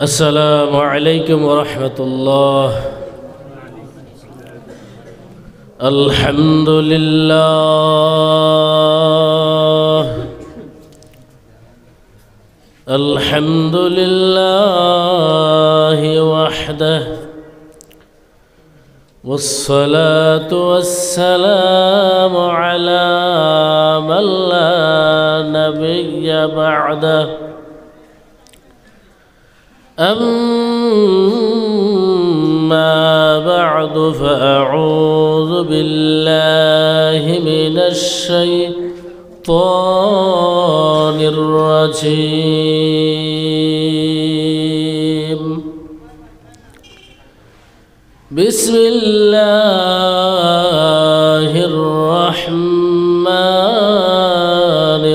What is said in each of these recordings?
السلام عليكم ورحمة الله. الحمد لله الحمد لله وحده، والصلاة والسلام على من لا نبي بعده. أما بعد فأعوذ بالله من الشيطان الرجيم. بسم الله الرحمن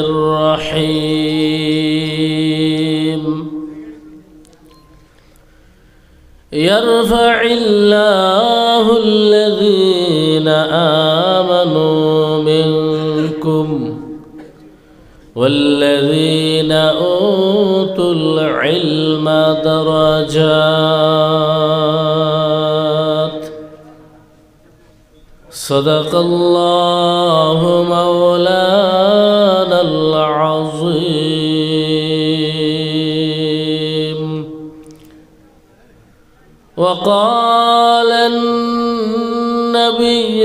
الرحيم. يرفع الله الذين آمنوا منكم والذين أوتوا العلم درجات. صدق الله مولانا العظيم. وقال النبي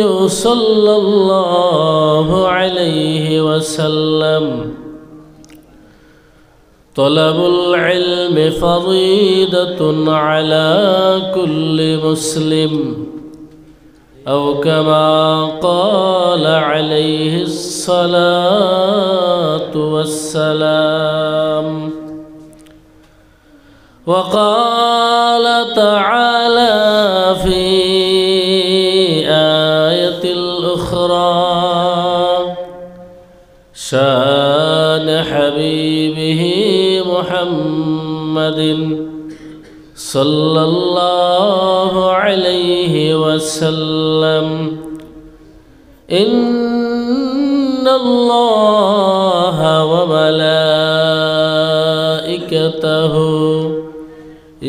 صلى الله عليه وسلم: طلب العلم فريضة على كل مسلم، أو كما قال عليه الصلاة والسلام. وقال تعالى في آية الأخرى شان حبيبه محمد صلى الله عليه وسلم: إن الله وملائكته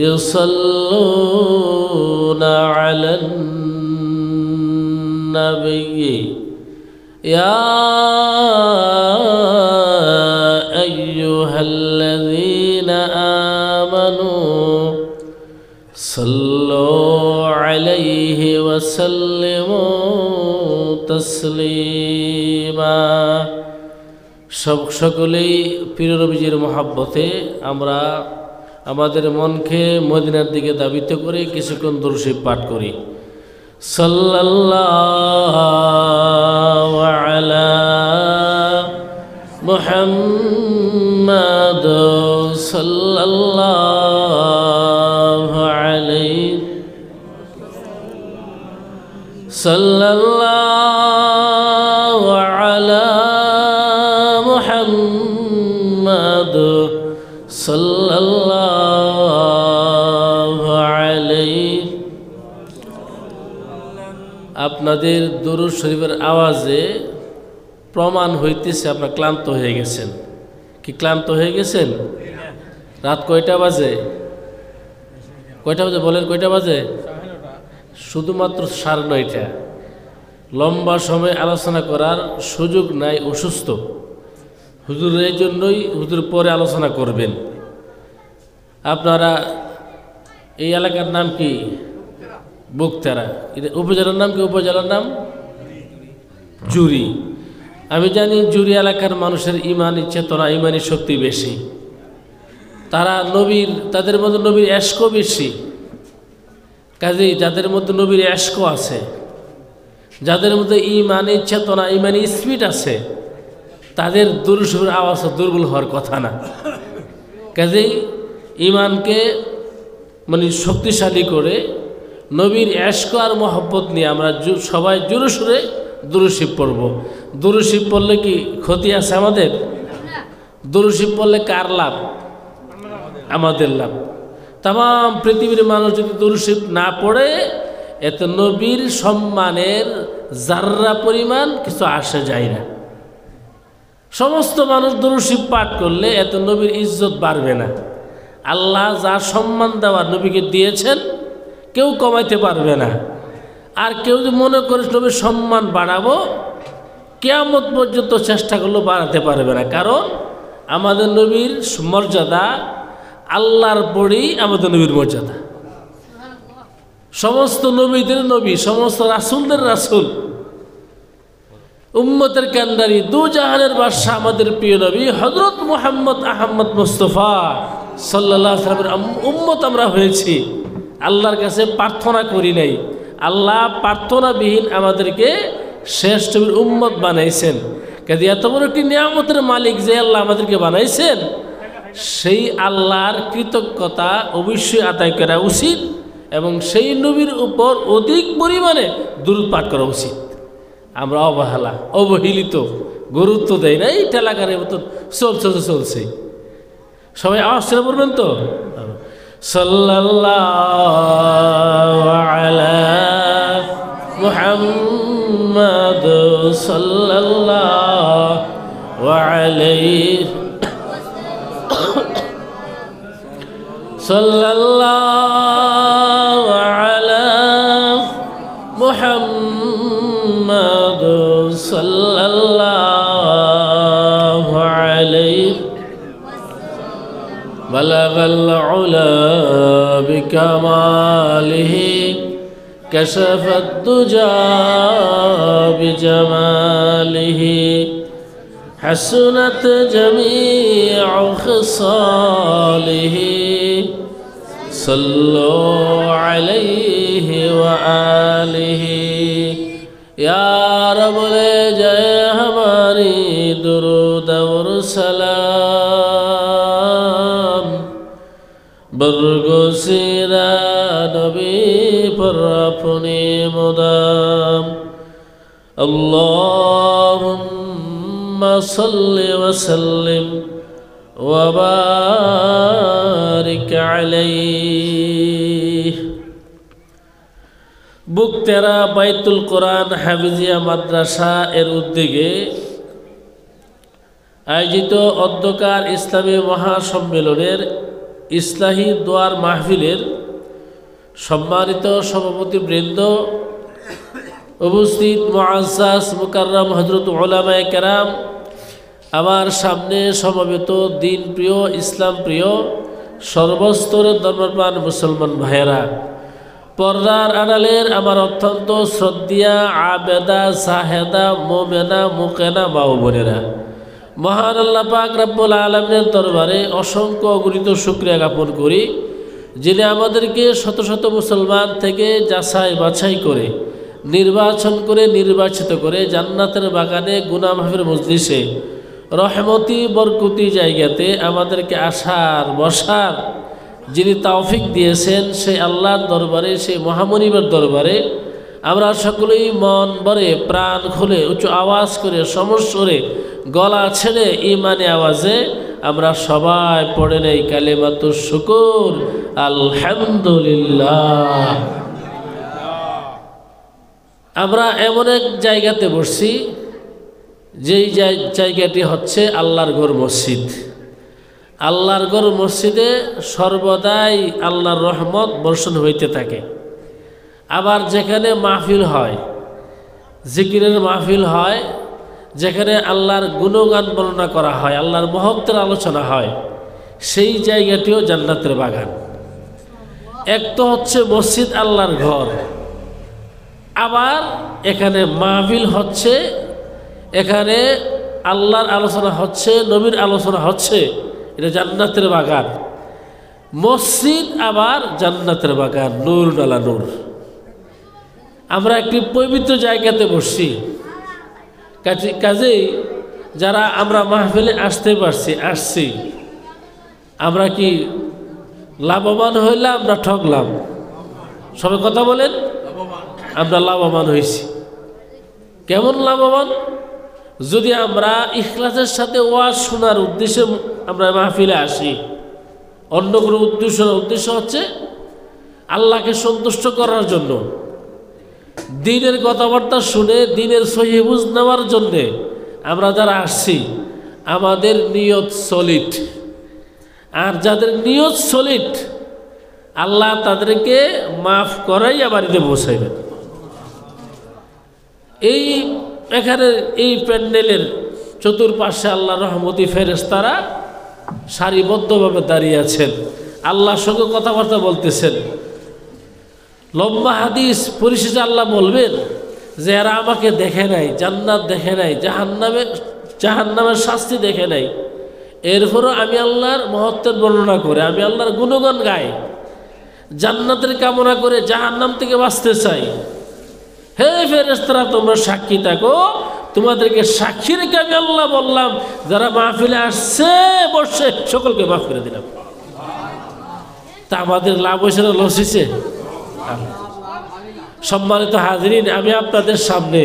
يصلون على النبي يا أيها الذين آمنوا صلوا عليه وسلموا تسليما. সকলেই প্রিয় নবীজির মহব্বতে আমরা আমাদের মনকে মদিনার দিকে ধাবিত করে কিছুক্ষণ দরুদ শরীফ পাঠ করি। সাল্লাল্লাহু আলা মুহাম্মাদ সাল্লাল্লাহু আলাইহি সাল্লাল্লাহু আলা মুহাম্মাদ সাল্লাল্লাহু আলাইহি। আপনাদের দরুদ শরীফের আওয়াজে প্রমাণ হইতেছে আপনারা ক্লান্ত হয়ে গেছেন। কি ক্লান্ত হয়ে গেছেন? রাত কয়টা বাজে? কয়টা বাজে বলেন? কয়টা বাজে? শুধুমাত্র 9:30। লম্বা সময় আলোচনা করার সুযোগ নাই, অসুস্থ হুজুর, এই জন্যই হুজুর পরে আলোচনা করবেন। আপনারা এই এলাকার নাম কি? বক্তারা। উপজেলার নাম কি? উপজেলার নাম জুরি। আমি জানি জুরি এলাকার মানুষের ইমানি চেতনা, ইমানি শক্তি বেশি। তারা নবীর, তাদের মধ্যে নবীর এশকও বেশি। কাজেই যাদের মধ্যে নবীর এশকও আছে, যাদের মধ্যে ইমানি চেতনা, ইমানি স্পিড আছে, তাদের দরুদ শরীফের আওয়াজ দুর্বল হওয়ার কথা না। কাজেই ইমানকে শক্তিশালী করে নবীর এশক আর মহব্বত নিয়ে আমরা সবাই জোরে সোরে দরুদ শরীফ পড়ব। দরুদ শরীফ পড়লে কি ক্ষতি আছে আমাদের? দরুদ শরীফ পড়লে কার লাভ? আমাদের লাভ। तमाम पृथिवीर मानुष যদি দরুদ শরীফ না পড়ে এত নবীর সম্মানের যাররা পরিমাণ কিছু আসে যায় না। সমস্ত মানুষ দরুদ শরীফ পাঠ করলে এত নবীর ইজ্জত বাড়বে না। আল্লাহ যা সম্মান দেওয়ার নবীকে দিয়েছেন কেউ কমাইতে পারবে না। আর কেউ যদি মনে করে নবীর সম্মান বাড়াবো, কিয়ামত পর্যন্ত চেষ্টা করলেও বাড়াতে পারবে না। কারণ আমাদের নবীর মর্যাদা আল্লাহর পরেই আমাদের নবীর মর্যাদা। সমস্ত নবীদের নবী, সমস্ত রাসূলদের রাসূল, উম্মতের কান্ডারি, দু জাহানের বাদশাহ আমাদের প্রিয় নবী হযরত মুহাম্মদ আহমদ মুস্তাফা সাল্লাল্লাহু আলাইহি ওয়াসাল্লামের উম্মত আমরা হয়েছি। আল্লাহর কাছে প্রার্থনা করি নাই, আল্লাহ প্রার্থনাবিহীন আমাদেরকে শ্রেষ্ঠ উম্মত বানাইছেন। কাজে এত বড় একটি নিয়ামতের মালিক যে আল্লাহ আমাদেরকে বানাইছেন, সেই আল্লাহর কৃতজ্ঞতা অবশ্যই আদায় করা উচিত এবং সেই নবীর উপর অধিক পরিমাণে দুরূদ পাঠ করা উচিত। আমরা অবহেলা, অবহেলিত, গুরুত্ব দেয় না, এই টেলাগারের মতো চলছে। সবাই আওয়াজ করে বলবেন তো, সাল্লাল্লাহু আলা মুহাম্মাদ সাল্লাল্লাহু আলাইহি সাল্লাল্লাহু আলা মুহাম্মাদ সাল্লাল্লাহু আলাইহি বালাগাল উলা বিকামালিহি কাশাফাত দুজা বিজামালিহি হাসনাত জামিউ খিসালিহি সাল্লু আলাইহি ওয়া আলিহি ইয়া রব লে যায় हमारी दुरूद और सलाम बरगुज़िरा नबी पर अपने मुदाम अल्लाहुम्मा सल्लि व सल्लिम व बारिक अलैहि। বুকতেরা বাইতুল কোরআন হাফিজিয়া মাদ্রাসা এর উদ্যোগে আয়োজিত অধ্যকার ইসলামী মহাসম্মেলনের ইসলাহি দোয়ার মাহফিলের সম্মানিত সভাপতিবৃন্দ, উপস্থিত মুআজ্জাজ মুকাররম হযরত উলামায়ে কেরাম, আমার সামনে সমবেত দিন প্রিয়, ইসলাম প্রিয়, সর্বস্তরের ধর্মপ্রাণ মুসলমান ভাইয়েরা, পর্দার আড়ালের আমার অত্যন্ত শ্রদ্ধেয়া আবেদা জাহেদা মোমেনা মুকেনা মা ও বোনেরা, মহান আল্লাহ পাক রব্বুল আলামিনের দরবারে অসংখ্য অগণিত শুকরিয়া জ্ঞাপন করি, যিনি আমাদেরকে শত শত মুসলমান থেকে যাচাই বাছাই করে নির্বাচন করে নির্বাচিত করে জান্নাতের বাগানে গুনাহ মাফের মজলিসে রহমতি বরকতি জায়গাতে আমাদেরকে আসার বসার যিনি তৌফিক দিয়েছেন, সেই আল্লাহর দরবারে, সেই মহামনিবের দরবারে আমরা সকলেই মন ভরে প্রাণ খুলে উঁচু আওয়াজ করে সমস্বরে গলা ছেড়ে ইমানে আওয়াজে আমরা সবাই পড়ে নেই কালিমাতুশ শুকুর আলহামদুলিল্লাহ। আমরা এমন এক জায়গাতে বসছি, যেই জায়গাটি হচ্ছে আল্লাহর ঘর মসজিদ। আল্লাহর ঘর মসজিদে সর্বদাই আল্লাহর রহমত বর্ষণ হইতে থাকে। আবার যেখানে মাহফিল হয়, জিকিরের মাহফিল হয়, যেখানে আল্লাহর গুণগান বর্ণনা করা হয়, আল্লাহর মহত্বের আলোচনা হয়, সেই জায়গাটিও জান্নাতের বাগান। এক তো হচ্ছে মসজিদ আল্লাহর ঘর, আবার এখানে মাহফিল হচ্ছে, এখানে আল্লাহর আলোচনা হচ্ছে, নবীর আলোচনা হচ্ছে, এটা জান্নাতের বাগান। মসজিদ আবার জান্নাতের বাগান, নূর আলা নূর। আমরা একটি পবিত্র জায়গাতে বসছি, কাজেই যারা আমরা মাহফিলে আসছি, আমরা কি লাভবান হইলাম না ঠকলাম? সবাই কথা বলেন। আমরা লাভবান হয়েছি। কেমন লাভবান? যদি আমরা ইখলাসের সাথে ওয়াজ শোনার উদ্দেশ্যে আমরা মাহফিলে আসি, অন্য কোনো উদ্দেশ্য হচ্ছে আল্লাহকে সন্তুষ্ট করার জন্য, দ্বীনের কথাবার্তা শুনে দ্বীনের সহিহ বুঝ নেওয়ার জন্যে আমরা যারা আসছি, আমাদের নিয়ত সলিড, আর যাদের নিয়ত সলিড আল্লাহ তাদেরকে মাফ করাইয়া বাড়িতে বসাইবেন। এখানে এই প্যান্ডেলের চতুর্পাশে আল্লাহ রহমতি ফেরেশতারা সারিবদ্ধভাবে দাঁড়িয়ে আছেন, আল্লাহর সঙ্গে কথাবার্তা বলতেছেন। লম্বা হাদিস পরিশেষে আল্লাহ বলবেন যে এরা আমাকে দেখে নাই, জান্নাত দেখে নাই, জাহান্নামের শাস্তি দেখে নাই, এরপরও আমি আল্লাহর মহত্বের বর্ণনা করে, আমি আল্লাহর গুণগান গাই, জান্নাতের কামনা করে জাহান্নাম থেকে বাঁচতে চাই। হে ফেরেশতারা তোমরা সাক্ষী থাকো, তোমাদেরকে সাক্ষী রেখে আমি আল্লাহ বললাম যারা মাহফিলে আসছে বসে সকলকে মাফ করে দিলাম। তা আমাদের লাভ হয়েছে না লস হয়েছে? সম্মানিত হাজরিন, আমি আপনাদের সামনে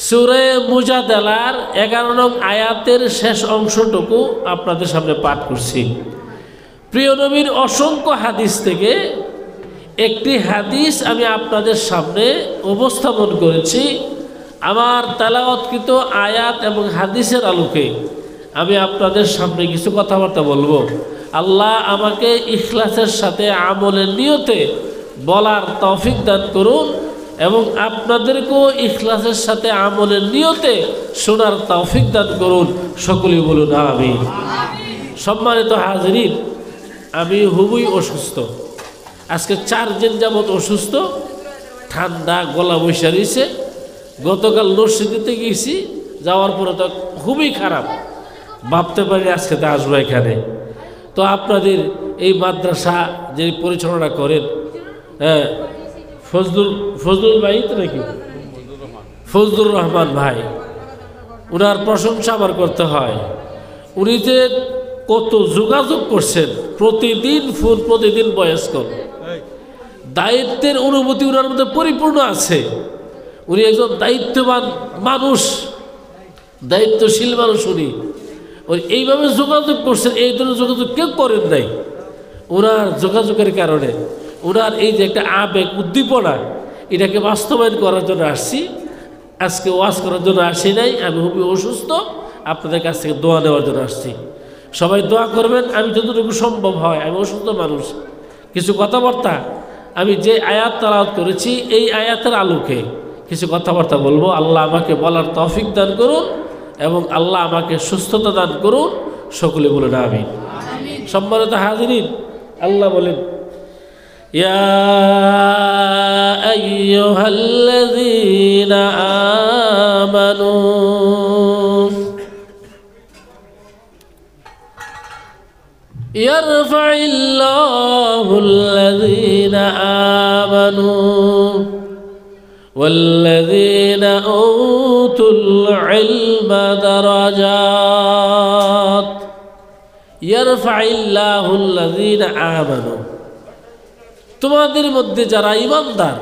সূরা মুজাদালার 11 নং আয়াতের শেষ অংশটুকু আপনাদের সামনে পাঠ করছি। প্রিয় নবীর অসংখ্য হাদিস থেকে একটি হাদিস আমি আপনাদের সামনে উপস্থাপন করেছি। আমার তেলাওয়াতকৃত আয়াত এবং হাদিসের আলোকে আমি আপনাদের সামনে কিছু কথাবার্তা বলবো। আল্লাহ আমাকে ইখলাসের সাথে আমলের নিয়তে বলার তৌফিক দান করুন এবং আপনাদেরকেও ইখলাসের সাথে আমলের নিয়তে শোনার তৌফিক দান করুন। সকলেই বলুন আমিন। সম্মানিত হাজরিন, আমি খুবই অসুস্থ, আজকে 4 দিন যাবৎ অসুস্থ, ঠান্ডা, গলা বৈশা রয়েছে। গতকাল নরসিংদীতে গেছি, যাওয়ার পরে তো খুবই খারাপ, ভাবতে পারি আজকে তো আসবো এখানে। তো আপনাদের এই মাদ্রাসা যে পরিচালনা করেন, হ্যাঁ, ফজলুল ভাই তো নাকি, ফজলুর রহমান ভাই, ওনার প্রশংসা আমার করতে হয়। উনি যে কত যোগাযোগ করছেন, প্রতিদিন ফোন, প্রতিদিন বয়স কল, দায়িত্বের অনুভূতি ওনার মধ্যে পরিপূর্ণ আছে। উনি একজন দায়িত্ববান মানুষ, দায়িত্বশীল মানুষ। উনি এইভাবে যোগাযোগ করছেন, এই ধরনের যোগাযোগ কেউ করেন নাই। ওনার যোগাযোগের কারণে ওনার এই যে একটা আবেগ, উদ্দীপনা, এটাকে বাস্তবায়ন করার জন্য আসছি। আজকে ওয়াজ করার জন্য আসি নাই, আমি খুবই অসুস্থ, আপনাদের কাছ থেকে দোয়া নেওয়ার জন্য আসছি। সবাই দোয়া করবেন, আমি যতটুকু সম্ভব হয়, আমি অসুস্থ মানুষ, কিছু কথাবার্তা আমি যে আয়াত তেলাওয়াত করেছি এই আয়াতের আলোকে কিছু কথাবার্তা বলবো। আল্লাহ আমাকে বলার তৌফিক দান করুন এবং আল্লাহ আমাকে সুস্থতা দান করুন। সকলে বলুন আমিন। সম্মানিত হাজিরিন, আল্লাহ বলেন, ইয়া আইয়ুহাল্লাযীনা আমানু ইয়ারফা'িল্লাহুল্লাযীনা আমানু ওয়াল্লাযীনা উতুল ইলমা দারাজাত। ইয়ারফা'িল্লাহুল্লাযীনা আমানু, তোমাদের মধ্যে যারা ঈমানদার,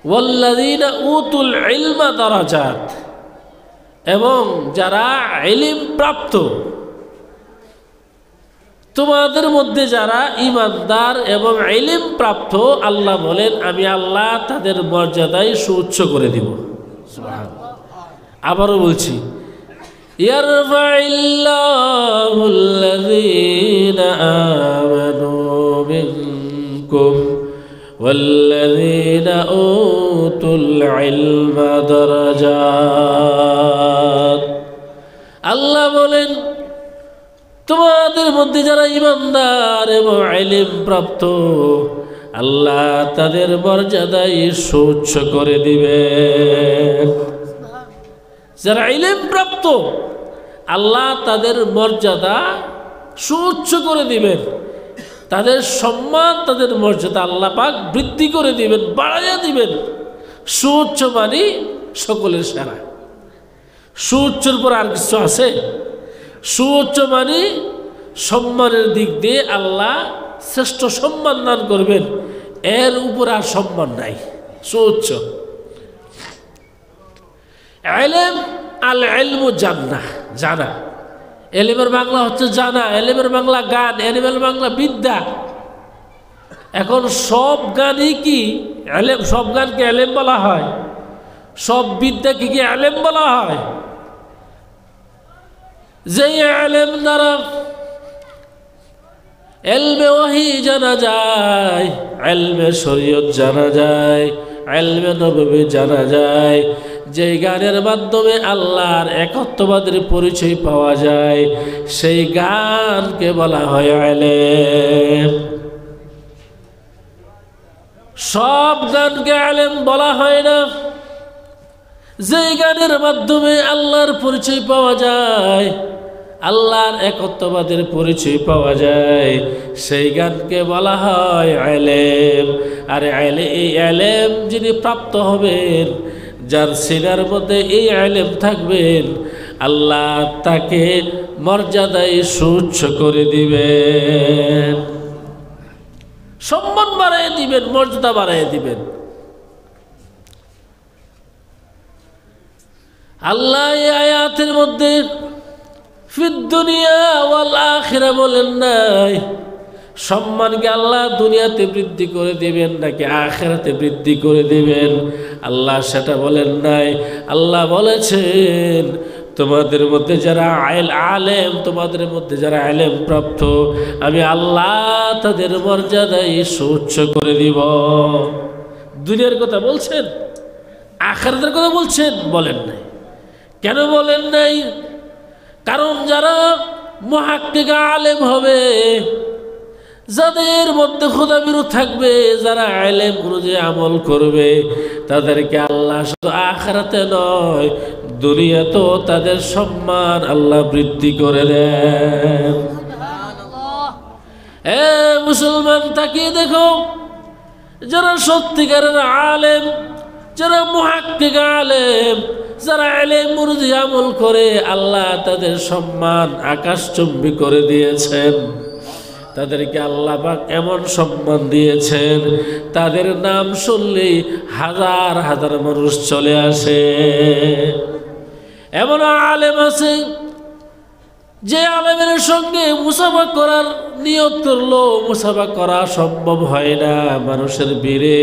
ওয়াল্লাযীনা উতুল ইলমা দারাজাত, এবং যারা ইলম প্রাপ্ত, তোমাদের মধ্যে যারা ঈমানদার এবং ইলম প্রাপ্ত, আল্লাহ বলেন আমি আল্লাহ তাদের মর্যাদায় সুউচ্চ করে দিব। সুবহানাল্লাহ। আবারও বলছি, ইয়ারফা'িল্লাহুল্লাযীনা আমানু মিনকুম ওয়াল্লাযীনা উতুল ইলমা দারাজাত। আল্লাহ বলেন তোমাদের মধ্যে যারা ঈমানদার এবং ইলম প্রাপ্ত, আল্লাহ তাদের মর্যাদায় সুউচ্চ করে দিবেন। যারা ইলম প্রাপ্ত, আল্লাহ তাদের মর্যাদা সুউচ্চ করে দিবেন, তাদের সম্মান, তাদের মর্যাদা আল্লাহ পাক বৃদ্ধি করে দিবেন, বাড়াইয়া দিবেন। সুউচ্চ মানে সকলের সেরা। সুউচ্চর পর আর কিছু আছে? সুউচ্চ মানে সম্মানের দিক দিয়ে আল্লাহ শ্রেষ্ঠ সম্মান দান করবেন, এর উপর আর সম্মান নাই। সুউচ্চ ইলম, আল ইলমু জান্নাহ, জানা। এলিমের বাংলা হচ্ছে জানা, এলিমের বাংলা গান, এলিমের বাংলা বিদ্যা। এখন সব গানই কি এলেম? সব গানকে এলেম বলা হয়? সব বিদ্যাকে কি এলেম বলা হয়? যে এলেম দ্বারা ইলমে ওহী জানা যায়, ইলমে শরীয়ত জানা যায়, ইলমে নববী জানা যায়। যে জ্ঞানের মাধ্যমে আল্লাহর একত্ববাদের পরিচয় পাওয়া যায় সেই জ্ঞানকে বলা হয় ইলম। সব জ্ঞানকে ইলম বলা হয় না। যে জ্ঞানের মাধ্যমে আল্লাহর পরিচয় পাওয়া যায়, আল্লাহর একত্ববাদের পরিচয় পাওয়া যায়, সেই জ্ঞানকে বলা হয় ইলম। আর এই ইলম যিনি প্রাপ্ত হবেন, যার সিনার মধ্যে এই ইলম থাকবেন, আল্লাহ তাকে মর্যাদায় সুউচ্চ করে দিবেন, সম্মান বাড়ায় দিবেন, মর্যাদা বাড়ায় দিবেন। আল্লাহ এই আয়াতের মধ্যে ফিদ দুনিয়া ওয়াল আখিরা বলেন নাই সম্মানকে আল্লাহ দুনিয়াতে বৃদ্ধি করে দিবেন নাকি আখিরাতে বৃদ্ধি করে দিবেন, আল্লাহ সেটা বলেন নাই। আল্লাহ বলেছেন তোমাদের মধ্যে যারা আলেম, তোমাদের মধ্যে যারা ইলম প্রাপ্ত, আমি আল্লাহ তাদের মর্যাদায় সুউচ্চ করে দিব। দুনিয়ার কথা বলছেন, আখিরাতের কথা বলছেন? বলেন নাই। কেন বলেন নাই? কারণ যারা মুহাক্কিক আলেম হবে, যাদের মধ্যে খোদাবিরু থাকবে, যারা ইলম অনুযায়ী আমল করবে, তাদেরকে আল্লাহ শুধু আখিরাতে নয় দুনিয়াতেও তাদের সম্মান আল্লাহ বৃদ্ধি করে দেন। এ মুসলমান, তাকিয়ে দেখো, যারা সত্যিকারের আলেম, যারা মুহাক্কিক আলেম, যারা ইলম অনুযায়ী আমল করে, আল্লাহ তাদের সম্মান আকাশচুম্বী করে দিয়েছেন। তাদেরকে আল্লাহ পাক এমন সম্মান দিয়েছেন, তাদের নাম শুনলেই হাজার হাজার মানুষ চলে আসে। এমন আলেম আছে যে আলেমের সঙ্গে মুসাফা করার নিয়ত করলো, মুসাফা করা সম্ভব হয় না। মানুষের ভিড়ে,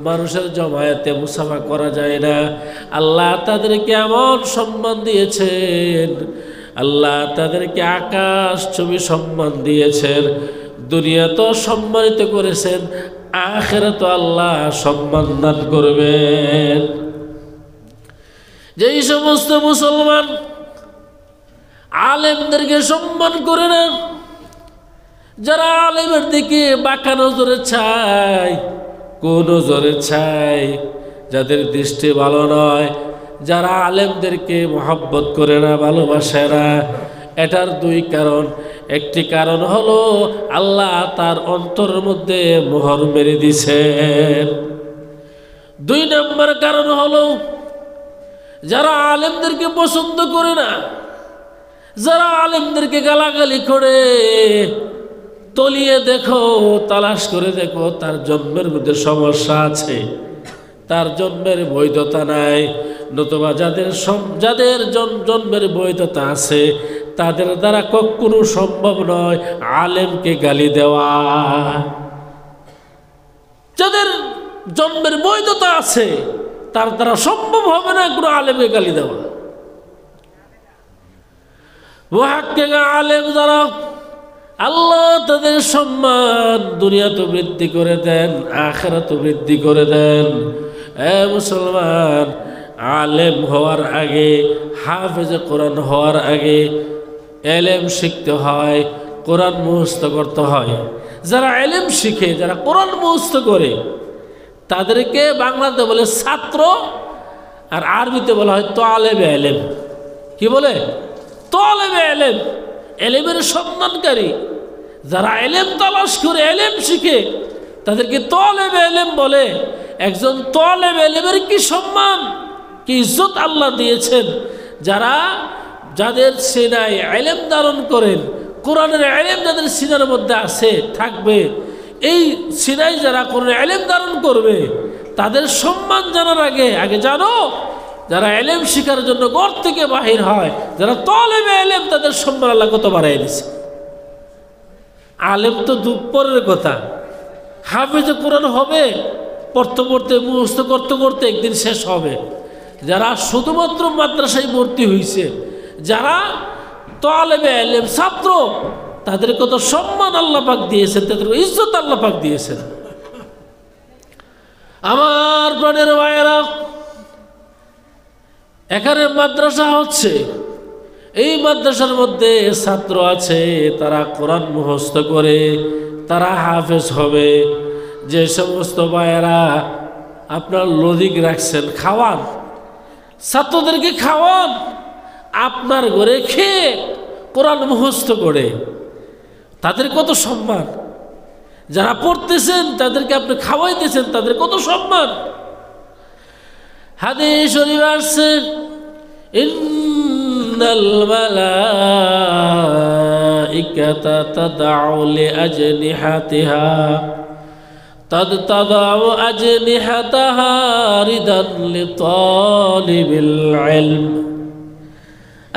মানুষের জমায়েতে মুসাফা করা যায় না। আল্লাহ তাদেরকে এমন সম্মান দিয়েছেন, আল্লাহ তাদেরকে আকাশ ছবি সম্মান দিয়েছেন। দুনিয়া তো সম্মানিত করেছেন, আখিরাতে আল্লাহ সম্মান দান করবেন। যেই সমস্ত মুসলমান আলেমদেরকে সম্মান করে না, যারা আলেমের দিকে বাঁকা নজরে চায়, কোন নজরে চায়, যাদের দৃষ্টি ভালো নয়, যারা আলেমদেরকে মহব্বত করে না, ভালোবাসে না, এটার দুই কারণ। একটি কারণ হলো আল্লাহ তার অন্তরের মধ্যে মোহর মেরে দিছেন। দুই নম্বর কারণ হলো যারা আলেমদেরকে পছন্দ করে না, যারা আলেমদেরকে গালাগালি করে, তলিয়ে দেখো, তালাশ করে দেখো, তার জন্মের মধ্যে সমস্যা আছে, তার জন্মের বৈধতা নাই। নতুবা যাদের জন্মের বৈধতা আছে, তাদের দ্বারা কখনো সম্ভব নয় আলেমকে গালি দেওয়া। যাদের জন্মের বৈধতা আছে, তার দ্বারা সম্ভব হবে না কোনো আলেমকে গালি দেওয়া। মুহাক্কিক আলেম যারা, আল্লাহ তাদের সম্মান দুনিয়াতে বৃদ্ধি করে দেন, আখিরাতে বৃদ্ধি করে দেন। এ মুসলমান, আলেম হওয়ার আগে, হাফেজে কোরআন হওয়ার আগে ইলম শিখতে হয়, কোরআন মুখস্থ করতে হয়। যারা ইলম শিখে, যারা কোরআন মুখস্থ করে, তাদেরকে বাংলাতে বলে ছাত্র, আর আরবিতে বলা হয় তালেবে ইলম। কি বলে? তালেবে ইলম, ইলমের সন্ধানকারী। যারা ইলম তালাশ করে, ইলম শিখে, তাদেরকে তালেবে ইলম বলে। একজন তালেবে ইলমের কি সম্মান, কি ইজ্জত আল্লাহ দিয়েছেন। যাদের সিনায় ইলম ধারণ করেন, কোরআনের ইলম যাদের সিনার মধ্যে আছে, থাকবে, এই সিনায় যারা কোরআনের ইলম ধারণ করবে, তাদের সম্মান জানার আগে জানো, যারা ইলম শিখার জন্য ঘর থেকে বাহির হয়, যারা তালেবে ইলম, তাদের সম্মান আল্লাহ কত বাড়াই দিছে। আলেম তো দুপুরের কথা, হাফেজে কোরআন হবে, পড়তে পড়তে, মুখস্থ করতে করতে একদিন শেষ হবে। যারা শুধুমাত্র মাদ্রাসায় ভর্তি হয়েছে, যারা তালেবে ইলম ছাত্র, তাদের কত সম্মান আল্লাহ পাক দিয়েছেন, তাদের ইজ্জত আল্লাহ পাক দিয়েছেন। আমার প্রাণের ভাইয়েরা, এখানে মাদ্রাসা হচ্ছে, এই মাদ্রাসার মধ্যে ছাত্র আছে, তারা কোরআন মুখস্থ করে তারা হাফেজ হবে। যে সমস্ত ভাইয়েরা আপনার লজিক রাখছেন, খাওয়ান, ছাত্রদেরকে খাওয়ান, আপনার ঘরে খেয়ে কোরআন মুখস্থ করে, তাদের কত সম্মান। যারা পড়তেছেন তাদেরকে আপনি খাওয়াইতেছেন, তাদের কত সম্মান। হাদিস শরীফে আসছে, ইন্নাল মালাইকাতা তাদউ লিআজনিহাতিহা তাদউ আজনিহাতাহা রিদান লিতালিবিল ইলম।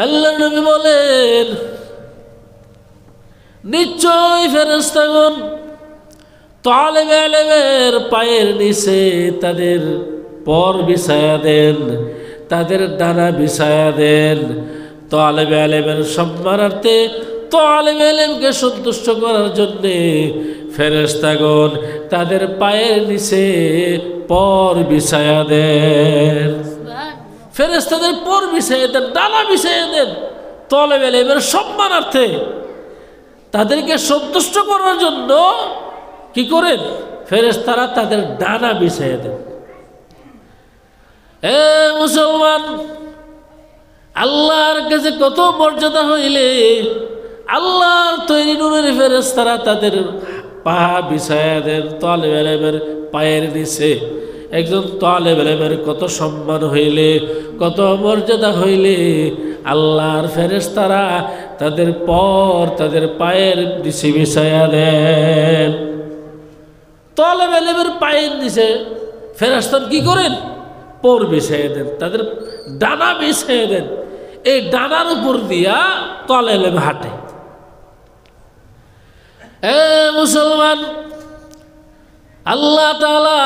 আল্লাহর নবী বলেন, নিশ্চয় ফেরেশতাগণ তালেবে ইলমের পায়ের নিচে তাদের পর বিছায়া দেন, তাদের ডানা বিছায়া দেন। তালেবে ইলমের সম্মানার্থে, তালেবে ইলমকে সন্তুষ্ট করার জন্যে ফেরেশতাগণ তাদের পায়ের নিচে পর বিছায়া দেন। ফেরেশতাদের পর বিছায়া দেন, ডানা বিছায়া দেন, তালেবে ইলমের সম্মানার্থে, তাদেরকে সন্তুষ্ট করার জন্য কি করেন? ফেরেশতারা তাদের ডানা বিছায়া দেন। এ মুসলমান, আল্লাহর কাছে কত মর্যাদা হইলে আল্লাহর তৈরি নূরের ফেরেশতারা তাদের পা বিছায়া দেন তালেবে ইলমের পায়ের নিচে। একজন তালেবে ইলমের কত সম্মান হইলে, কত মর্যাদা হইলে আল্লাহর ফেরেশতারা তাদের পর তাদের পায়ের নিচে বিছায়া দেন। তালেবে ইলমের পায়ের নিচে ফেরেশতারা কি করেন? পর বিছাইয়া দেন, তাদের ডানা বিছাইয়া দেন। এই ডানার উপর দিয়া তালেবে ইলম হাঁটে। এ মুসলমান, আল্লাহ তাআলা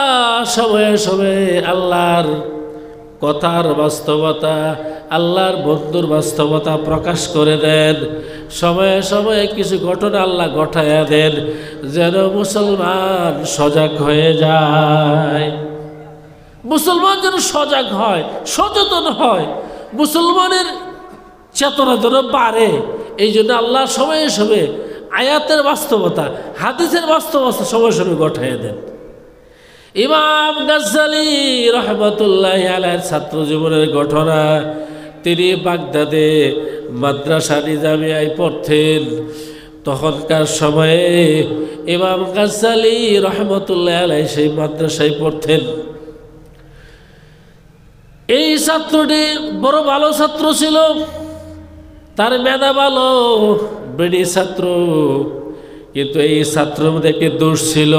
সময়ে সময়ে আল্লাহর কথার বাস্তবতা, আল্লাহর বন্ধুর বাস্তবতা প্রকাশ করে দেন। সময়ে সময়ে কিছু ঘটনা আল্লাহ ঘটাইয়া দেন, যেন মুসলমান সজাগ হয়ে যায়, মুসলমান যেন সজাগ হয়, সচেতন হয়, মুসলমানের চেতনা যেন বাড়ে। এই জন্য আল্লাহ সময়ে সময়ে আয়াতের বাস্তবতা, হাদিসের বাস্তবতা সময়ে সময়ে ঘটাইয়া দেন। ইমাম গাজ্জালি রহমতুল্লাহি আলাইহির ছাত্র জীবনের ঘটনা। তিনি বাগদাদে মাদ্রাসা নিজামিয়ায় পড়তেন। তখনকার সময়ে ইমাম গাজ্জালি রহমতুল্লাহি আলাইহি সেই মাদ্রাসায় পড়তেন। এই ছাত্রটি বড় ভালো ছাত্র ছিল, তার মেধা ভালো, বেড়ি ছাত্র। কিন্তু এই ছাত্রের মধ্যে একটি দোষ ছিল,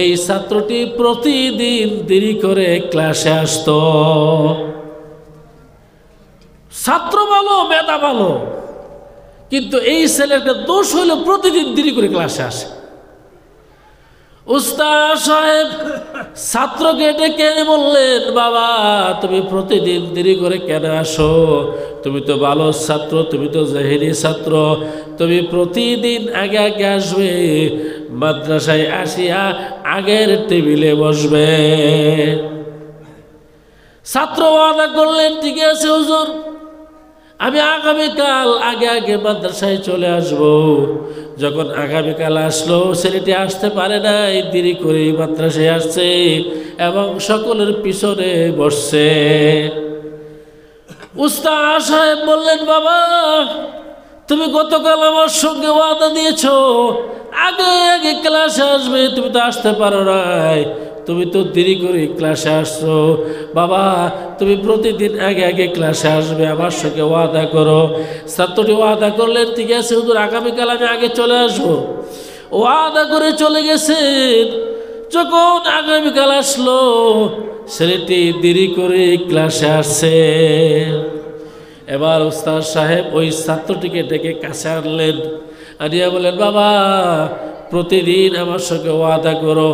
এই ছাত্রটি প্রতিদিন দেরি করে ক্লাসে আসত। ছাত্র ভালো, মেধা ভালো, কিন্তু এই ছেলের দোষ হইল প্রতিদিন দেরি করে ক্লাসে আসে। উস্তাদ সাহেব ছাত্রকে ডেকে বললেন, বাবা তুমি প্রতিদিন দেরি করে কেন আসো? তুমি তো ভালো ছাত্র, তুমি তো জাহিরি ছাত্র, তুমি প্রতিদিন আগে আগে আসবে, মাদ্রাসায় আসিয়া আগের টেবিলে বসবে। ছাত্র ওয়াদা করলেন, ঠিক আছে হুজুর, আমি আগামীকাল আগে আগে মাদ্রাসায় চলে আসব। যখন আগামীকাল আসলো, ছেলেটি আসতে পারে নাই, দেরি করে মাদ্রাসায় আসছে এবং সকলের পিছনে বসছে। উস্তাদ সাহেব বললেন, বাবা তুমি গতকাল আমার সঙ্গে ওয়াদা দিয়েছো আগে আগে ক্লাসে আসবে, তুমি তো আসতে পারো নাই, তুমি তো দেরি করে ক্লাসে আসছো। বাবা তুমি প্রতিদিন আগে আগে ক্লাসে আসবে, আমার সঙ্গে ওয়াদা করো। ছাত্রটি ওয়াদা করলেন, ঠিক আছে হুজুর, আগামীকাল আমি আগে চলে আসবো। ওয়াদা করে চলে গেছেন। যখন আগামীকাল আসলো, ছেলেটি দেরি করে ক্লাসে আসছে। এবার উস্তাদ সাহেব ওই ছাত্রটিকে ডেকে কাছে আনলেন, আনিয়া বলেন, বাবা প্রতিদিন আমার সঙ্গে ওয়াদা করো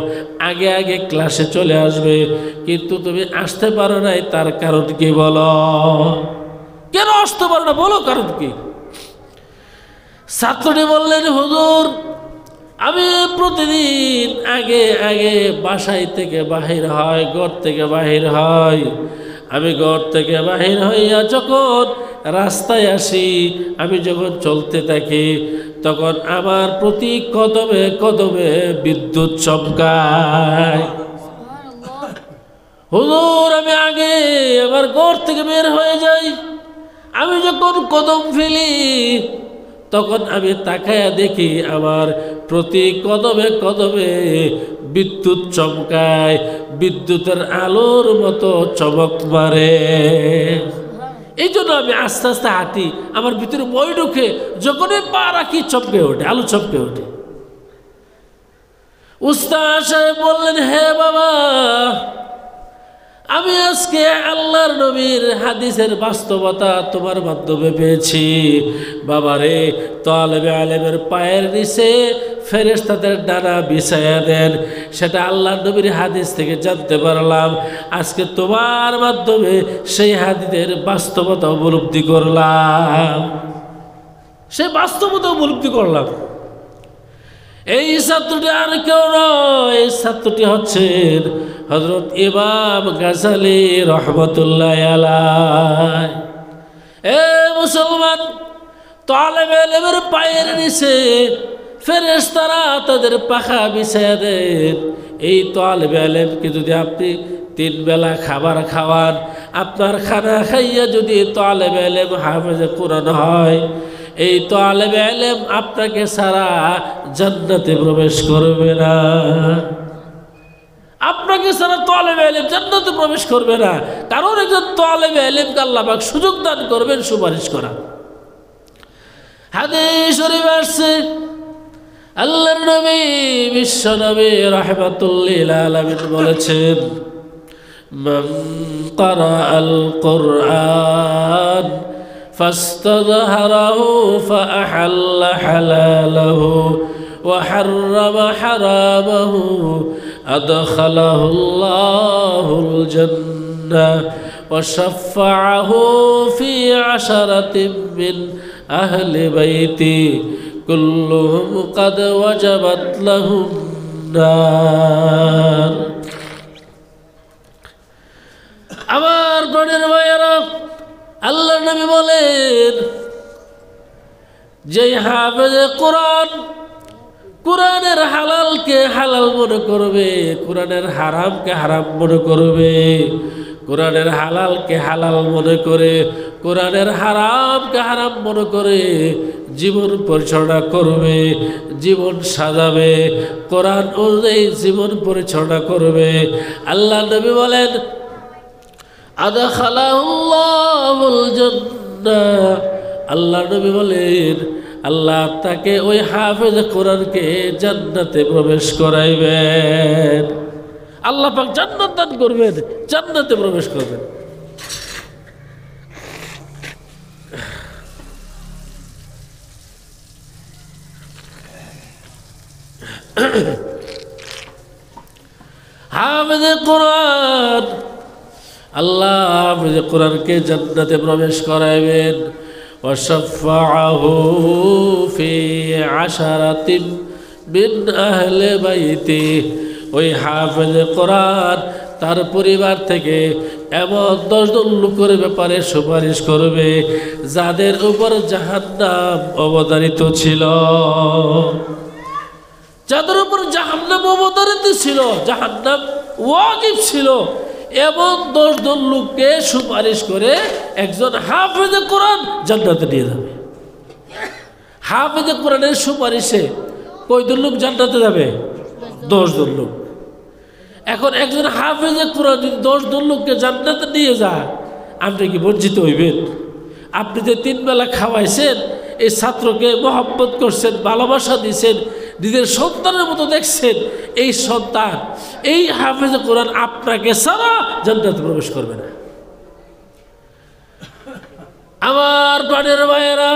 আগে আগে ক্লাসে চলে আসবে, কিন্তু তুমি আসতে পারো নাই, তার কারণ কি বলো? কেন আসতে পারো না, বলো কারণ কি? ছাত্রটি বললেন, হুজুর আমি প্রতিদিন আগে আগে বাসায় থেকে বাহির হয়, ঘর থেকে বাহির হয়। আমি ঘর থেকে বাহির হইয়া যখন রাস্তায় আসি, আমি যখন চলতে থাকি, তখন আমার প্রতি কদমে কদমে বিদ্যুৎ চমকায়। হুজুর আমি আগে আমার ঘর থেকে বের হয়ে যাই, আমি যখন কদম ফেলি তখন আমি তাকায়া দেখি আমার প্রতি কদমে কদমে বিদ্যুৎ চমকায়, বিদ্যুতের আলোর মতো চমক মারে। এই জন্য আমি আস্তে আস্তে হাঁটি, আমার ভিতরে ভয় ঢুকে, যখনই পা রাখি চমকে ওঠে, আলো চমকে ওঠে। উস্তাদ সাহেব বললেন, হে বাবা, আমি আজকে আল্লাহর নবীর হাদিসের বাস্তবতা তোমার মাধ্যমে পেয়েছি। বাবারে, তালেবে আলেমের পায়ের নিচে ফেরেশতাদের ডানা বিছায়া দেন, সেটা আল্লাহর নবীর হাদিস থেকে জানতে পারলাম। আজকে তোমার মাধ্যমে সেই হাদিসের বাস্তবতা উপলব্ধি করলাম, সেই বাস্তবতা উপলব্ধি করলাম। এই ছাত্রটি আর কেউ নয়, এই ছাত্রটি হচ্ছেন হযরত ইমাম গাজালি রহমতুল্লাহ আলাইহি। এ মুসলমান, তালেবে ইলমের পায়ের নিচে ফেরেশতারা তাদের পাখা বিছায়া দেন। এই তালেবে ইলমকে যদি আপনি 3 বেলা খাবার খাওয়ান, আপনার খানা খাইয়া যদি তালেবে ইলম হাফেজে কোরআন হয়, এই তালেবে ইলম আপনাকে সারা জান্নাতে প্রবেশ করবে না। আপনাকে সারা তালেবে ইলম জান্নাতে প্রবেশ করবে না, কারণ একজন তালেবে ইলমকে আল্লাহ পাক সুযোগ দান করবেন সুপারিশ করা। হাদিস শরীফে আসছে, আল্লাহর নবী বিশ্ব নবী রাহমাতুল লিল আলামিন বলেছেন, মান ক্বারাআল কুরআন ফাস্তাযহারাহু ফাআহাল্লা হালালাহু ওয়া হাররামা হারামাহু আদখালাহুল্লাহুল জান্নাহ ওয়া শাফাআহু ফি 'আশারাতিন মিন আহলি বাইতি কুল্লুহুম ক্বাদ ওয়াজাবাত লাহুম নার। আমার প্রাণের ভাইয়েরা, আল্লাহ নবী বলেন, যে হাফেজে কোরআন কোরআনের হালালকে হালাল মনে করবে, কোরআনের হারামকে হারাম মনে করবে, কোরআনের হালালকে হালাল মনে করে, কোরআনের হারামকে হারাম মনে করে জীবন পরিচালনা করবে, জীবন সাজাবে, কোরআন অনুযায়ী জীবন পরিচালনা করবে। আল্লাহ নবী বলেন, আদখালাহুল্লাহুল জান্নাহ। আল্লাহ নবী বলেন, আল্লাহ তাকে ওই হাফেজ কোরআনকে জান্নাতে প্রবেশ করাইবেন। আল্লাহ পাক জান্নাত দান করবেন, জান্নাতে প্রবেশ করবেন। হাফেজে কোরআন, আল্লাহ হাফেজে কোরআনকে জান্নাতে প্রবেশ করাইবেন। وشفعه في 10 من أهل بيته। ওই হাফেজ কোরআন তার পরিবার থেকে এমন 10 জন লোকের ব্যাপারে সুপারিশ করবে যাদের উপর জাহান্নাম অবধারিত ছিল, যাদের উপর জাহান্নাম অবধারিত ছিল, জাহান্নাম ওয়াজিব ছিল, এমন 10 জন লোককে সুপারিশ করে একজন হাফেজে কোরআন জান্নাতে নিয়ে যাবে। হাফেজে কোরআনের সুপারিশে কয়জন লোক জান্নাতে যাবে? 10 জন লোক। এখন একজন হাফেজে কোরআন যদি 10 জন লোককে জান্নাতে নিয়ে যায়, আপনি কি বঞ্চিত হইবেন? আপনি যে 3 বেলা খাওয়াইছেন, এই ছাত্রকে মহব্বত করছেন, ভালোবাসা দিয়েছেন, নিজের সন্তানের মতো দেখছেন, এই সন্তান, এই হাফেজে কোরআন আপনাকে সারা জান্নাতে প্রবেশ করবে না। আমার প্রাণের ভাইয়েরা,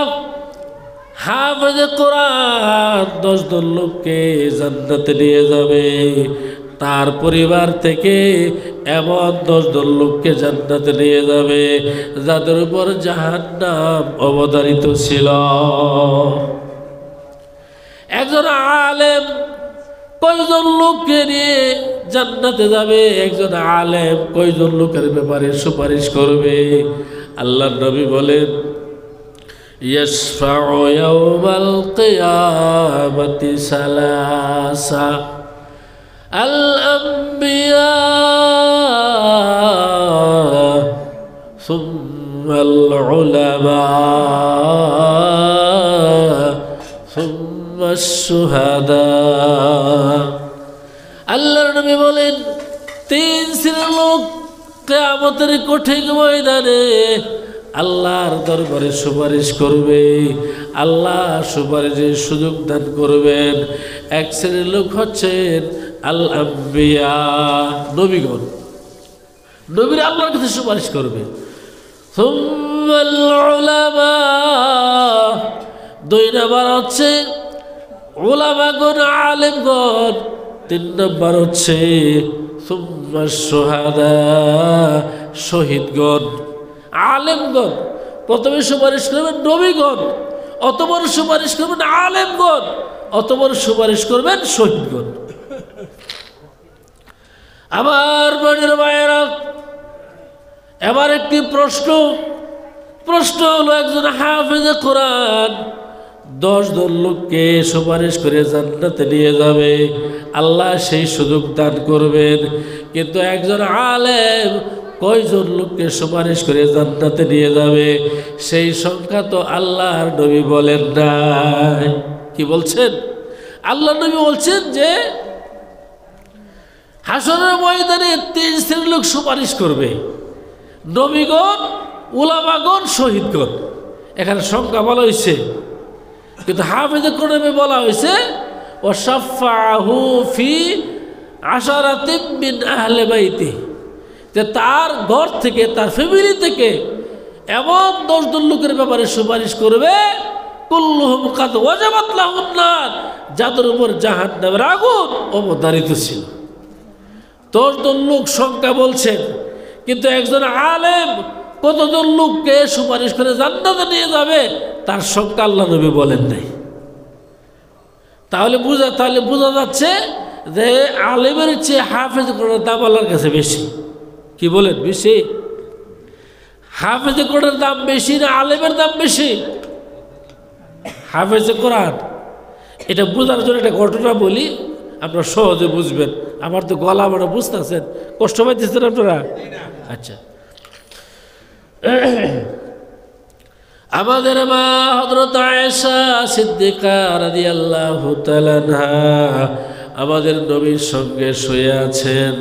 হাফেজে কোরআন 10 জন লোককে জান্নাতে নিয়ে যাবে, তার পরিবার থেকে এমন 10 জন লোককে জান্নাতে নিয়ে যাবে যাদের উপর জাহান্নাম অবধারিত ছিল। একজন আলেম কয়জন লোককে নিয়ে জান্নাতে যাবে? একজন আলেম কয়জন লোকের ব্যাপারে সুপারিশ করবে? আল্লাহর নবী বলেন ইয়াশফাউ ইয়াওমাল কিয়ামাতি সালাসা আল আম্বিয়া সুম্মাল উলামা সুম্মাশ শুহাদা। আল্লাহর নবী বলেন 3 শ্রেণীর লোক কিয়ামতের কঠিন ময়দানে আল্লাহর দরবারে সুপারিশ করবে, আল্লাহ সুপারিশের সুযোগ দান করবেন। 1 শ্রেণীর লোক হচ্ছেন আল আম্বিয়া, নবীগণ। নবীরা আল্লাহর কাছে সুপারিশ করবে। সুম্মাল উলামা, 2 নম্বর হচ্ছে উলামাগণ, আলেমগণ। 3 নম্বর হচ্ছে সুম্মাশ শুহাদা, শহীদগণ। আলেমগণ প্রথমে সুপারিশ করবেন, নবীগণ অতঃপর সুপারিশ করবেন আলেমগণ, অতঃপর সুপারিশ করবেন শহীদগণ। আমার বোনের ভাইয়েরা, এবার একটি প্রশ্ন হলো, একজন হাফেজে কোরআন 10 জন লোককে সুপারিশ করে জান্নাতে নিয়ে যাবে, আল্লাহ সেই সুযোগ দান করবেন। কিন্তু একজন আলেম কয়জন লোককে সুপারিশ করে জান্নাতে নিয়ে যাবে সেই সংখ্যা তো আল্লাহর নবী বলেন নাই। কি বলছেন? আল্লাহর নবী বলছেন যে হাসরের ময়দানে 3 শ্রেণীর লোক সুপারিশ করবে, নবীগণ, উলামাগণ, শহীদগণ। এখানে সংখ্যা বলা হয়েছে, কিন্তু হাফেজে কোরআনে বলা হয়েছে ওয়াশাফাহু ফি আশারাতিন মিন আহলে বাইতি, যে তার ঘর থেকে, তার ফ্যামিলি থেকে এমন 10 জন লোকের ব্যাপারে সুপারিশ করবে কুল্লুহুম কাদ ওয়াজাবাত লাহুন নার, যাদের উপর জাহান্নামের আগুন অবধারিত ছিল। 10 জন লোক সংখ্যা বলছেন, কিন্তু একজন আলেম কতজন লোককে সুপারিশ করে জান্নাতে নিয়ে যাবে তার সংখ্যা আল্লাহ নবী বলেন নাই। তাহলে বোঝা যাচ্ছে যে আলেমের চেয়ে হাফেজ কোরআনের দাম আল্লাহর কাছে বেশি। কি বলেন? বেশি? হাফেজে কোরআনের দাম বেশি না আলেমের দাম বেশি? হাফেজে কোরআন। এটা বোঝার জন্য একটা ঘটনা বলি, আপনারা সহজে বুঝবেন। আমার তো গলা আপনারা বুঝতেছেন, কষ্ট পাইতেছেন আপনারা? আচ্ছা, আমাদের মা হযরত আয়েশা সিদ্দিকা রাদিয়াল্লাহু তাআলা আনহা আমাদের নবীর সঙ্গে শুয়ে আছেন।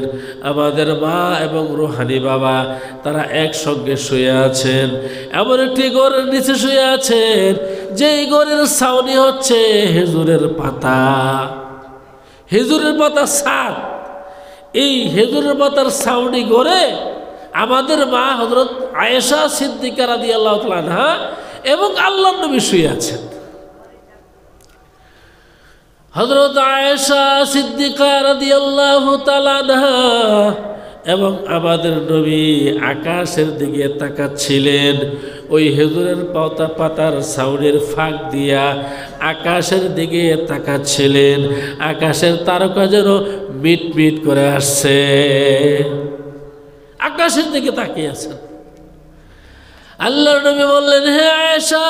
আমাদের মা এবং রুহানি বাবা তারা একসঙ্গে শুয়ে আছেন। এমন একটি ঘরের নিচে শুয়ে আছেন যেই ঘরের ছাউনি হচ্ছে খেজুরের পাতা। খেজুরের পাতা ছাদ। এই খেজুরের পাতার ছাউনি ঘরে আমাদের মা হযরত আয়েশা সিদ্দিকা রাদিয়াল্লাহু তাআলা আনহা এবং আল্লাহর নবী শুয়ে আছেন। হযরত আয়েশা সিদ্দিকা রাদিয়াল্লাহু তাআলা আনহা এবং আমাদের নবী আকাশের দিকে তাকাচ্ছিলেন। ওই খেজুরের পাতার ছাউনির ফাঁক দিয়া আকাশের দিকে তাকাচ্ছিলেন। আকাশের তারকা যেন মিট মিট করে আসছে, আকাশের দিকে তাকিয়ে আছেন। আল্লাহর নবী বললেন, হে আয়েশা,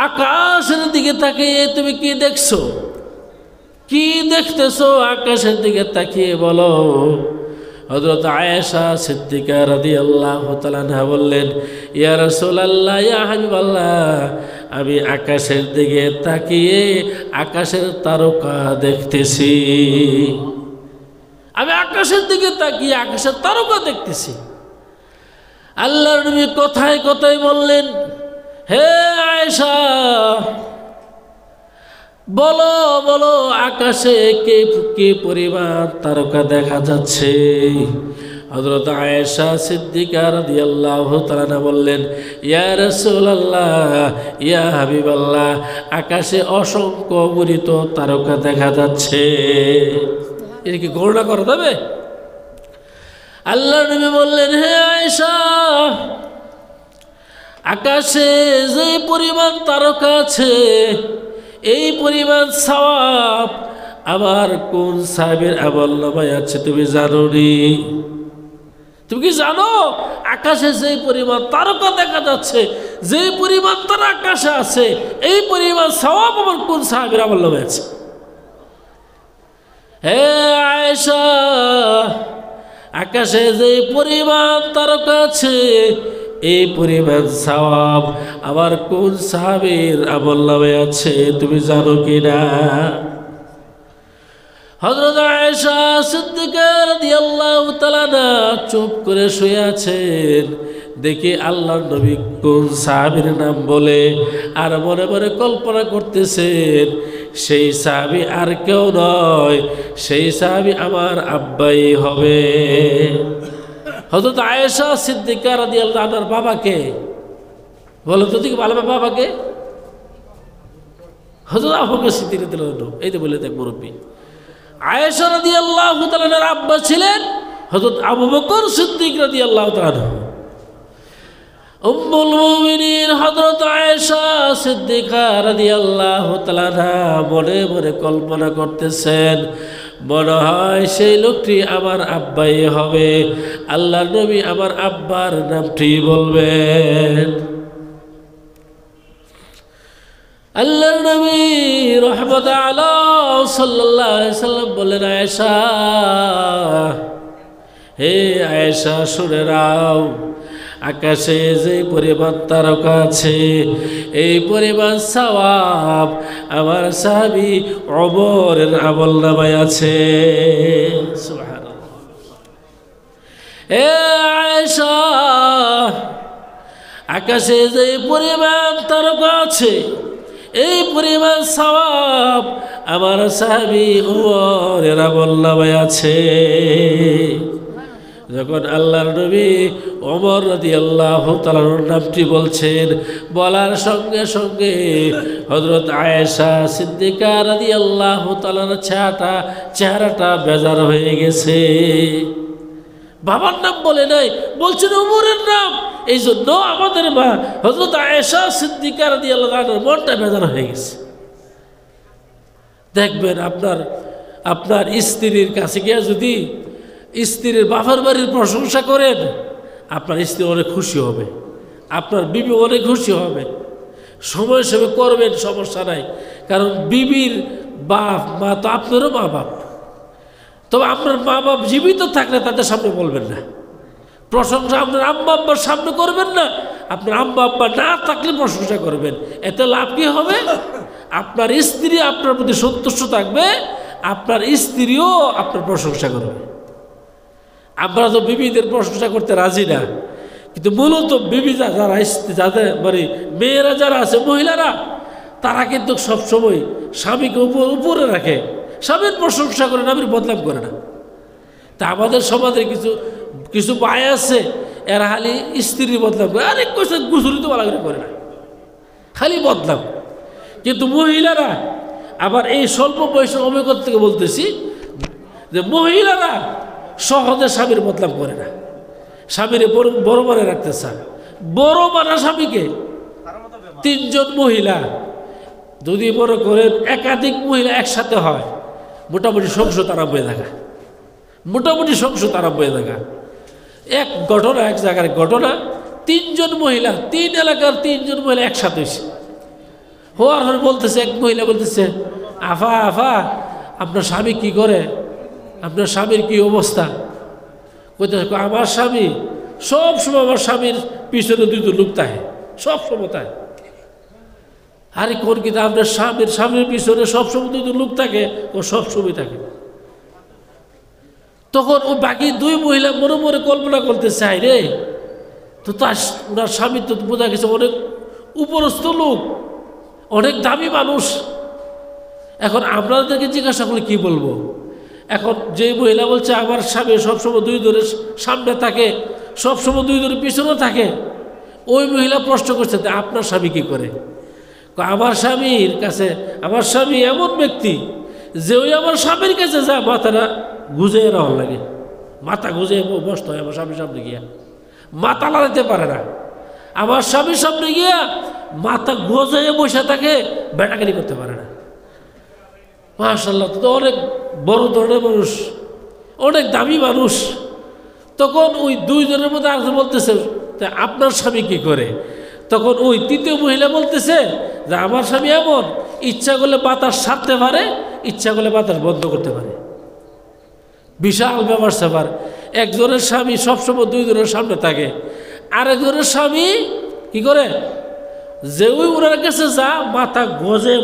আকাশের দিকে তাকিয়ে তুমি কি দেখছো? কি দেখতেছো? আকাশের দিকে তাকিয়ে বলো। হযরত আয়েশা সিদ্দিকা রাদিয়াল্লাহু তাআলা আনহা বললেন, ইয়া রাসূলুল্লাহ, ইয়া হাবিবাল্লাহ, আমি আকাশের দিকে তাকিয়ে আকাশের তারকা দেখতেছি। আমি আকাশের দিকে তাকিয়ে আকাশের তারকা দেখতেছি। আল্লাহর নবী কথায় কথায় বললেন, হে আয়েশা, বলো বলো আকাশে কে পরিমাণ তারকা দেখা যাচ্ছে? হযরত আয়েশা সিদ্দিকা রাদিয়াল্লাহু তাআলা বললেন, ইয়া রাসূলুল্লাহ, ইয়া হাবিবাল্লাহ, আকাশে অসংখ্য অগণিত তারকা দেখা যাচ্ছে। এর কি গণনা করা যাবে? আল্লাহর নবী বললেন, হে আয়েশা, আকাশে যে পরিমাণ তারকা আছে এই পরিমাণ সওয়াব আমার কোন সাহাবীর আমলনামায় আছে তুমি জানো নি? তুমি কি জানো আকাশে যে পরিমাণ তারকা দেখা যাচ্ছে, যে পরিমাণ তারা আকাশে আছে, এই পরিমাণ সওয়াব আমার কোন সাহাবীর আমলনামায় আছে? হে আয়েশা, আকাশে যে পরিমাণ তারকা আছে, এই পরিমাণ সওয়াব আমার কোন সাহাবীর আমলনামায় আছে তুমি জানো কি না? হযরত আয়েশা সিদ্দিকা রাদিয়াল্লাহু তাআলা চুপ করে শুয়ে আছেন। দেখি আল্লাহর নবী কোন সাহাবীর নাম বলে, আর মনে মনে কল্পনা করতেছেন সেই সাহাবী আর কেউ নয়, সেই সাহাবী আমার আব্বাই হবে। হযরত আয়েশা সিদ্দিকা রাদিয়াল্লাহু আনহার বাবাকে বলো তো, দেখি ভালো বাবাকে? হযরত আবু বকর সিদ্দিক রাদিয়াল্লাহু আনহু, এই তো বলে দেখ মুরব্বী। আয়েশা রাদিয়াল্লাহু তাআলার আব্বা ছিলেন হযরত আবু বকর সিদ্দিক রাদিয়াল্লাহু তাআলা। উম্মুল মুমিনিন হযরত আয়েশা সিদ্দিকা রাদিয়াল্লাহু তাআলা মনে মনে কল্পনা করতেছেন, মনে হয় সেই লোকটি আমার আব্বাই হবে। আল্লাহর নবী আমার আব্বার নামটি বলবেন। আল্লাহর নবী রাহমাত আলা সাল্লাল্লাহু আলাইহি সাল্লাম বললেন, আয়েশা, হে আয়েশা শুনে নাও, আকাশে যে পরিমাণ তারকা আছে, এই পরিমাণ সওয়াব আমার সাহাবী ওমরের আমলনামায় আছে। সুবহানাল্লাহ। হে আয়েশা, আকাশে যে পরিমাণ তারকা আছে, এই পরিমাণ সওয়াব আমার সাহাবী ওমরের আমলনামায় আছে। যখন আল্লাহর নবী ওমর রাদিয়াল্লাহু তাআলার নামটি বলছেন, বলার সঙ্গে সঙ্গে হযরত আয়েশা সিদ্দিকা রাদিয়াল্লাহু তাআলার চেহারাটা বেজার হয়ে গেছে। বাবার নাম বলে নাই, বলছেন ওমরের নাম। এই জন্য আমাদের মা হযরত আয়েশা সিদ্দিকা রাদিয়াল্লাহু আনহার মনটা বেজার হয়ে গেছে। দেখবেন আপনার স্ত্রীর কাছে গিয়ে যদি স্ত্রীর বাবার বাড়ির প্রশংসা করেন, আপনার স্ত্রী অনেক খুশি হবে, আপনার বিবি অনেক খুশি হবে। সময় হিসেবে করবেন, সমস্যা নাই, কারণ বিবির বাপ মা তো আপনারও মা বাপ। তবে আপনার মা বাপ জীবিত থাকলে তাদের সামনে বলবেন না, প্রশংসা আপনার আম্মা আব্বার সামনে করবেন না। আপনার আম্মা আব্বা না থাকলে প্রশংসা করবেন। এতে লাভ কি হবে? আপনার স্ত্রী আপনার প্রতি সন্তুষ্ট থাকবে, আপনার স্ত্রীও আপনার প্রশংসা করবে। আমরা তো বিবিদের প্রশংসা করতে রাজি না, কিন্তু মূলত বিবি যারা যাদের মানে মেয়েরা যারা আছে, মহিলারা, তারা কিন্তু সবসময় স্বামীকে উপরে রাখে, স্বামীর প্রশংসা করে, স্বামীর বদনাম করে না। তা আমাদের সমাজে কিছু ভাই আছে, এরা খালি স্ত্রীর বদনাম করে, আরেক কিছু গুছুরিতে বলা করে না, খালি বদনাম। কিন্তু মহিলারা আবার এই স্বল্প বয়সের অভিজ্ঞতা থেকে বলতেছি যে মহিলারা সহজে স্বামীর বদনাম করে না, স্বামীরে বড় মানে রাখতে চান। বড় মানা স্বামীকে তিনজন মহিলা যদি মনে করেন একাধিক মহিলা একসাথে হয়, মোটামুটি সংসার আরম্ভ হয়ে থাকা, মোটামুটি সংসার আরম্ভ হয়ে থাকা। এক ঘটনা, এক জায়গার ঘটনা, তিনজন মহিলা, তিন এলাকার তিনজন মহিলা একসাথে হয়েছে। হওয়ার পর বলতেছে, এক মহিলা বলতেছে, আফা আফা আপনার স্বামী কি করে, আপনার স্বামীর কি অবস্থা? কইতেছে, আমার স্বামী সব সময়, আমার স্বামীর পিছনে দুটো লোক থাকে, সব সময় তাই। আরে কোন কিন্তু আপনার স্বামীর পিছনে সবসময় দুটো লোক থাকে, ও সবসময় থাকে। তখন ও বাকি দুই মহিলা মনে মনে কল্পনা করতে চাই, রে তো তার ওনার স্বামী তো বোঝা গেছে অনেক উপরস্থ লোক, অনেক দামি মানুষ। এখন আপনাদেরকে জিজ্ঞাসা করলে কি বলবো? এখন যে মহিলা বলছে আমার স্বামী সবসময় দুই ধরে সামনে থাকে, সবসময় দুই ধরে পিছনে থাকে, ওই মহিলা প্রশ্ন করছে, আপনার স্বামী কি করে? আমার স্বামীর কাছে, আমার স্বামী এমন ব্যক্তি যে ওই আমার স্বামীর কাছে যা মাথাটা গুজে রাখার লাগে, মাথা গুজে বসতে হয় আমার স্বামীর সামনে গিয়া, মাথা লাগাতে পারে না। আমার স্বামীর সামনে গিয়া মাথা গোজাইয়ে বসে থাকে, বেটাকারি করতে পারে না। মাশাআল্লাহ, তো অনেক বড় ধরনের মানুষ, অনেক দামি মানুষ। তখন ওই দুইজনের মধ্যে আরেকজন বলতেছে, তা আপনার স্বামী কি করে? তখন ওই তৃতীয় মহিলা বলতেছে যে আমার স্বামী এমন, ইচ্ছা করলে বাতাস ছাড়তে পারে, ইচ্ছা করলে বাতাস বন্ধ করতে পারে। বিশাল ব্যাপার স্যাপার। একজনের স্বামী সবসময় দুইজনের সামনে থাকে, আরেকজনের স্বামী কি করে, যে ওই ওনার কাছে যা মাথা গজে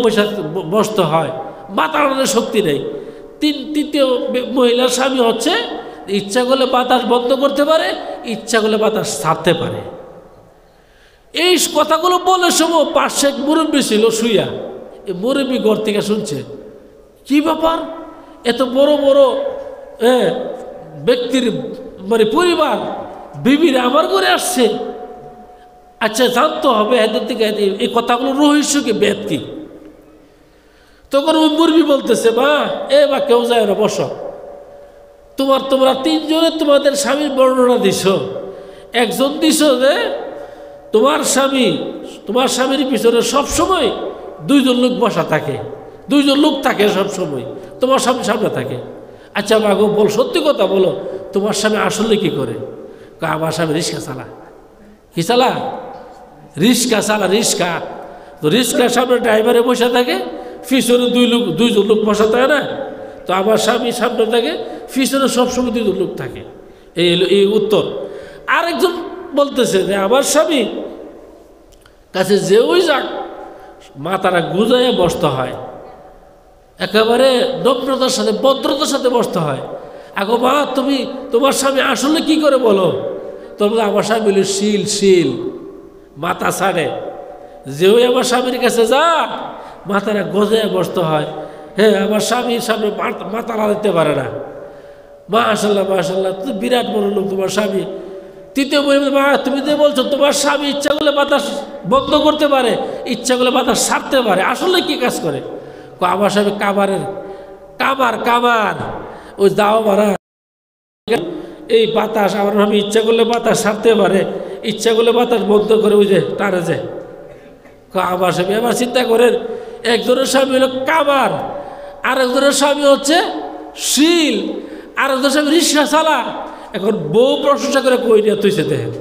বসতে হয়, মাথা আনানোর শক্তি নেই। তৃতীয় মহিলার স্বামী হচ্ছে ইচ্ছা করলে বাতাস বন্ধ করতে পারে, ইচ্ছা করলে বাতাস ছাড়তে পারে। এই কথাগুলো বলে সময় পাশে এক মুরব্বী ছিল শুইয়া, এই মুরব্বী ঘর থেকে শুনছে, কি ব্যাপার, এত বড় বড় ব্যক্তির মানে পরিবার বিবির আমার ঘরে আসছে, আচ্ছা জানতে হবে এদের থেকে এই কথাগুলো রহস্য কি, বেদ কি। তখন ওই মুরব্বী বলতেছে, বা কেউ যায় না, বসো। তোমরা তিনজনে তোমাদের স্বামীর বর্ণনা দিছ। একজন দিছ যে তোমার স্বামীর পিছনে সবসময় দুইজন লোক বসা থাকে, দুইজন লোক থাকে সবসময়, তোমার স্বামী সামনে থাকে। আচ্ছা বাগো বল, সত্যি কথা বলো, তোমার স্বামী আসলে কি করে? আমার স্বামী রিক্সা চালা। কি চালা? রিক্সা চালা, রিক্সা। তো রিক্সার সামনে ড্রাইভারে বসে থাকে, পিছনে দুইজন লোক বসা থাকে না? তো আমার স্বামী সামনে থাকে, পিছনে সবসময় দুইজন লোক থাকে। এই উত্তর। আরেকজন বলতেছে যে আমার স্বামী কাছে যে ওই যাক মাথাটা গুজাইয়া বসতে হয়, একেবারে নম্রতার সাথে ভদ্রতার সাথে বসতে হয়। আগো মা, তোমার স্বামী আসলে কি করে বলো? তোমরা আমার স্বামী বলি শিল মাথা ছাড়ে। যে ওই আমার স্বামীর কাছে যা মাথাটা গজাইয়া বসতে হয়, হ্যাঁ আমার স্বামীর সামনে মাথা লাগাতে পারে না। মাশাআল্লাহ মাশাআল্লাহ, তুমি বিরাট বড় লোক তোমার স্বামী। তৃতীয় মা, তুমি যে বলছো তোমার স্বামী ইচ্ছা করলে বাতাস বন্ধ করতে পারে, ইচ্ছা করলে বাতাস ছাড়তে পারে, আসলে কি কাজ করে? আমার স্বামী কামার ওই দাও মারা এই বাতাস, আমার স্বামী ইচ্ছা করলে বাতাস ছাড়তে পারে, ইচ্ছা করলে বাতাস বন্ধ করে ওই যে টানে যে। আমার স্বামী, আবার চিন্তা করেন, একজনের স্বামী হলো কামার, আরেকজনের স্বামী হচ্ছে শিল, আরেকজনের স্বামী রিক্সা চালা। এখন বউ প্রশংসা করে কই নিয়ে তুইছে দেখেন।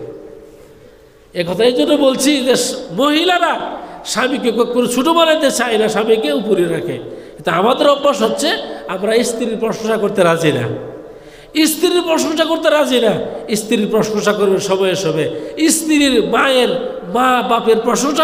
এ কথা এই জন্য বলছি যে মহিলারা স্বামীকে কোনো ছোটো বানাইতে চায় না, স্বামীকে উপরে রাখে। কিন্তু আমাদের অভ্যাস হচ্ছে আমরা স্ত্রীর প্রশংসা করতে রাজি না, স্ত্রীর প্রশংসা করতে রাজি না। স্ত্রীর প্রশংসা করবে সময়ে স্ত্রীর মা বাপের প্রশংসা